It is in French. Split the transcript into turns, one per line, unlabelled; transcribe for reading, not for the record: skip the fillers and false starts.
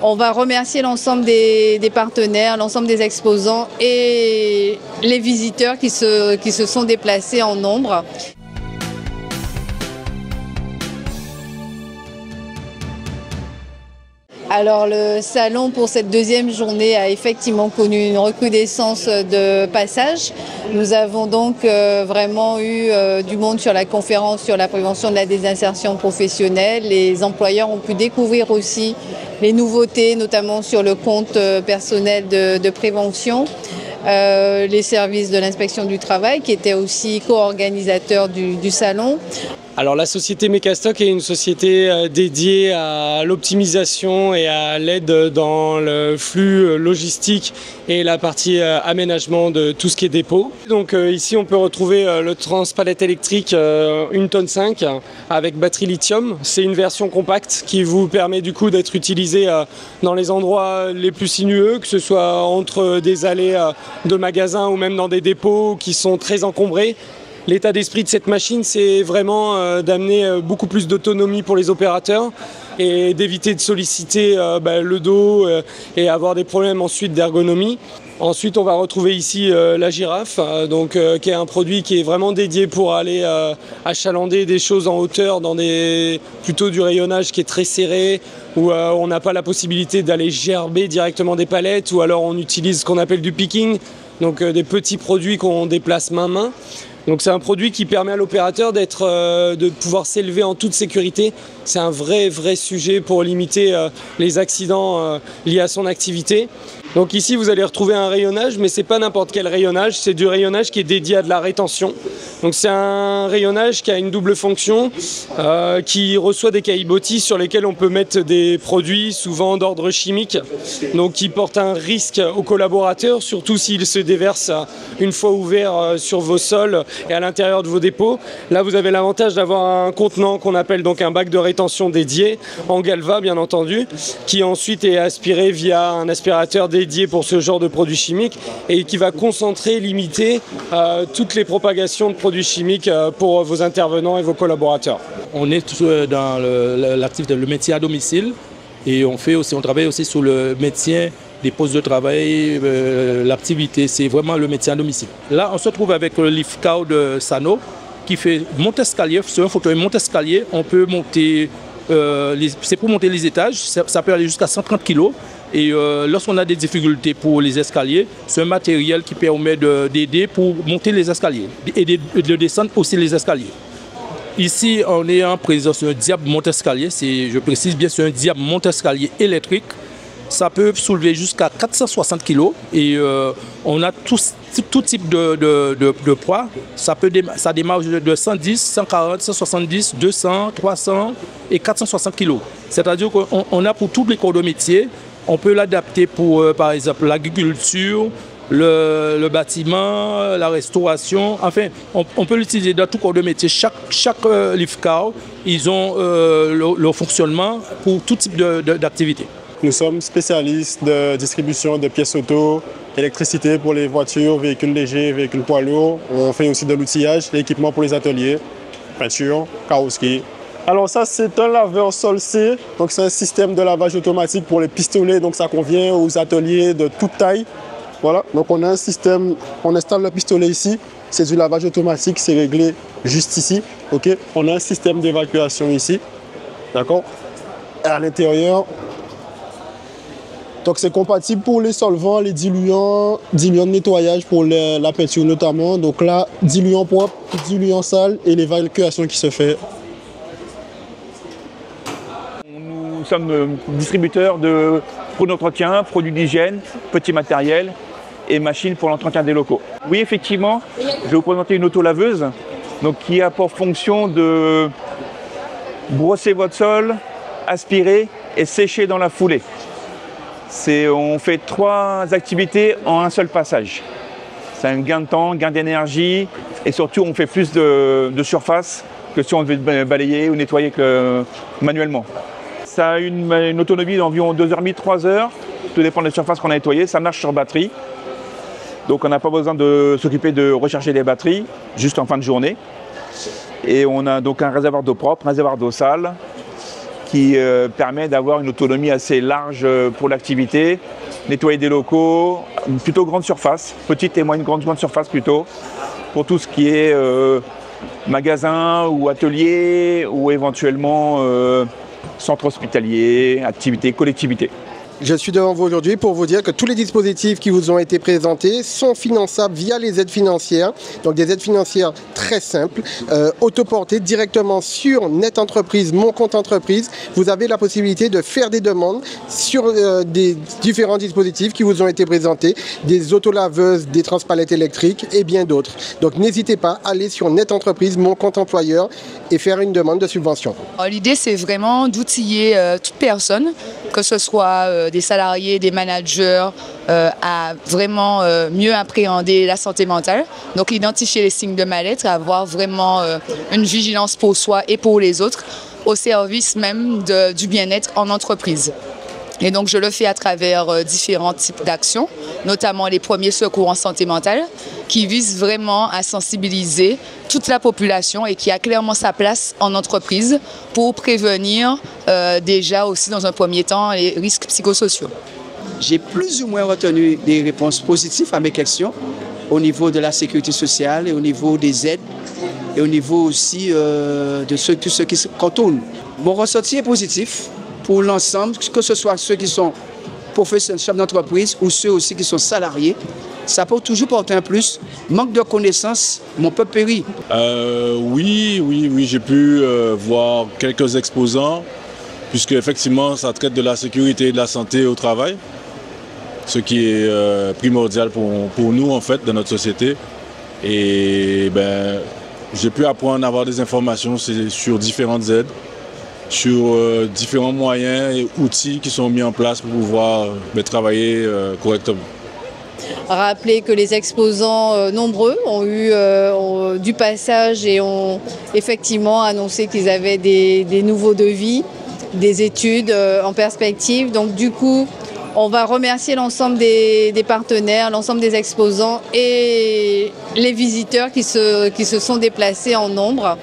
On va remercier l'ensemble des partenaires, l'ensemble des exposants et les visiteurs qui se sont déplacés en nombre. Alors le salon pour cette deuxième journée a effectivement connu une recrudescence de passages. Nous avons donc vraiment eu du monde sur la conférence sur la prévention de la désinsertion professionnelle. Les employeurs ont pu découvrir aussi les nouveautés, notamment sur le compte personnel de prévention. Les services de l'inspection du travail qui étaient aussi co-organisateurs du salon.
Alors la société Mecastock est une société dédiée à l'optimisation et à l'aide dans le flux logistique et la partie aménagement de tout ce qui est dépôt. Donc ici on peut retrouver le transpalette électrique 1,5 tonne avec batterie lithium. C'est une version compacte qui vous permet du coup d'être utilisé dans les endroits les plus sinueux, que ce soit entre des allées de magasins ou même dans des dépôts qui sont très encombrés. L'état d'esprit de cette machine, c'est vraiment d'amener beaucoup plus d'autonomie pour les opérateurs et d'éviter de solliciter le dos et avoir des problèmes ensuite d'ergonomie. Ensuite, on va retrouver ici la girafe, qui est un produit qui est vraiment dédié pour aller achalander des choses en hauteur dans plutôt du rayonnage qui est très serré, où on n'a pas la possibilité d'aller gerber directement des palettes, ou alors on utilise ce qu'on appelle du picking, donc des petits produits qu'on déplace main-main. Donc c'est un produit qui permet à l'opérateur de pouvoir s'élever en toute sécurité. C'est un vrai sujet pour limiter les accidents liés à son activité. Donc ici vous allez retrouver un rayonnage, mais c'est pas n'importe quel rayonnage, c'est du rayonnage qui est dédié à de la rétention. Donc c'est un rayonnage qui a une double fonction, qui reçoit des caillebotis sur lesquels on peut mettre des produits souvent d'ordre chimique, donc qui portent un risque aux collaborateurs, surtout s'ils se déversent une fois ouverts sur vos sols et à l'intérieur de vos dépôts. Là vous avez l'avantage d'avoir un contenant qu'on appelle donc un bac de rétention dédié, en galva bien entendu, qui ensuite est aspiré via un aspirateur dédié pour ce genre de produits chimiques et qui va concentrer, limiter toutes les propagations de produits chimiques pour vos intervenants et vos collaborateurs.
On est dans l'activité, le maintien à domicile et on travaille aussi sur le maintien des postes de travail. L'activité, c'est vraiment le maintien à domicile. Là, on se trouve avec le lift car de Sano qui fait monte-escalier. Sur un fauteuil monte-escalier, on peut monter, c'est pour monter les étages, ça peut aller jusqu'à 130 kg. Et lorsqu'on a des difficultés pour les escaliers, c'est un matériel qui permet d'aider pour monter les escaliers et de descendre aussi les escaliers. Ici, on est en présence d'un diable monte-escalier, je précise bien, c'est un diable monte-escalier électrique. Ça peut soulever jusqu'à 460 kg et on a tout type de poids. Ça démarre de 110, 140, 170, 200, 300 et 460 kg. C'est-à-dire qu'on a pour tous les corps de métier. On peut l'adapter pour, par exemple, l'agriculture, le bâtiment, la restauration. Enfin, on peut l'utiliser dans tout corps de métier. Chaque lift car, ils ont leur fonctionnement pour tout type d'activité.
Nous sommes spécialistes de distribution de pièces auto, électricité pour les voitures, véhicules légers, véhicules poids lourds. On fait aussi de l'outillage, l'équipement pour les ateliers, peinture, carrosserie. Alors ça, c'est un laveur Sol-C, donc c'est un système de lavage automatique pour les pistolets, donc ça convient aux ateliers de toute taille. Voilà, donc on a un système, on installe le pistolet ici, c'est du lavage automatique, c'est réglé juste ici, ok. On a un système d'évacuation ici, d'accord. À l'intérieur, donc c'est compatible pour les solvants, les diluants de nettoyage pour la peinture notamment. Donc là, diluant propre, diluant sale et l'évacuation qui se fait.
Nous sommes distributeurs de produits d'entretien, produits d'hygiène, petits matériels et machines pour l'entretien des locaux. Oui, effectivement, je vais vous présenter une autolaveuse qui a pour fonction de brosser votre sol, aspirer et sécher dans la foulée. On fait 3 activités en un seul passage. C'est un gain de temps, gain d'énergie et surtout on fait plus de surface que si on devait balayer ou nettoyer manuellement. Ça a une autonomie d'environ 2h30, 3h, tout dépend des surfaces qu'on a nettoyées. Ça marche sur batterie, donc on n'a pas besoin de s'occuper de recharger les batteries, juste en fin de journée. Et on a donc un réservoir d'eau propre, un réservoir d'eau sale, qui permet d'avoir une autonomie assez large pour l'activité, nettoyer des locaux, une plutôt grande surface, petite et moyenne grande surface plutôt, pour tout ce qui est magasin ou atelier ou éventuellement centre hospitalier, activité, collectivité.
Je suis devant vous aujourd'hui pour vous dire que tous les dispositifs qui vous ont été présentés sont finançables via les aides financières. Donc des aides financières très simples, autoportées directement sur Net Entreprise, Mon Compte Entreprise. Vous avez la possibilité de faire des demandes sur des différents dispositifs qui vous ont été présentés, des autolaveuses, des transpalettes électriques et bien d'autres. Donc n'hésitez pas à aller sur Net Entreprise, Mon Compte Employeur et faire une demande de subvention.
L'idée, c'est vraiment d'outiller toute personne, que ce soit des salariés, des managers, à vraiment mieux appréhender la santé mentale. Donc identifier les signes de mal-être, avoir vraiment une vigilance pour soi et pour les autres, au service même du bien-être en entreprise. Et donc je le fais à travers différents types d'actions, notamment les premiers secours en santé mentale, qui visent vraiment à sensibiliser toute la population et qui a clairement sa place en entreprise pour prévenir déjà aussi dans un premier temps les risques psychosociaux.
J'ai plus ou moins retenu des réponses positives à mes questions au niveau de la sécurité sociale et au niveau des aides et au niveau aussi de tous ceux qui se contournent. Mon ressenti est positif pour l'ensemble, que ce soit ceux qui sont professionnels, chefs d'entreprise ou ceux aussi qui sont salariés. Ça peut toujours porter un plus. Manque de connaissances, mon peuple périt.
Oui, j'ai pu voir quelques exposants, puisque effectivement ça traite de la sécurité et de la santé au travail, ce qui est primordial pour nous en fait dans notre société. Et j'ai pu apprendre à avoir des informations sur différentes aides, sur différents moyens et outils qui sont mis en place pour pouvoir travailler correctement.
Rappeler que les exposants nombreux ont eu du passage et ont effectivement annoncé qu'ils avaient des nouveaux devis, des études en perspective. Donc du coup, on va remercier l'ensemble des partenaires, l'ensemble des exposants et les visiteurs qui se sont déplacés en nombre.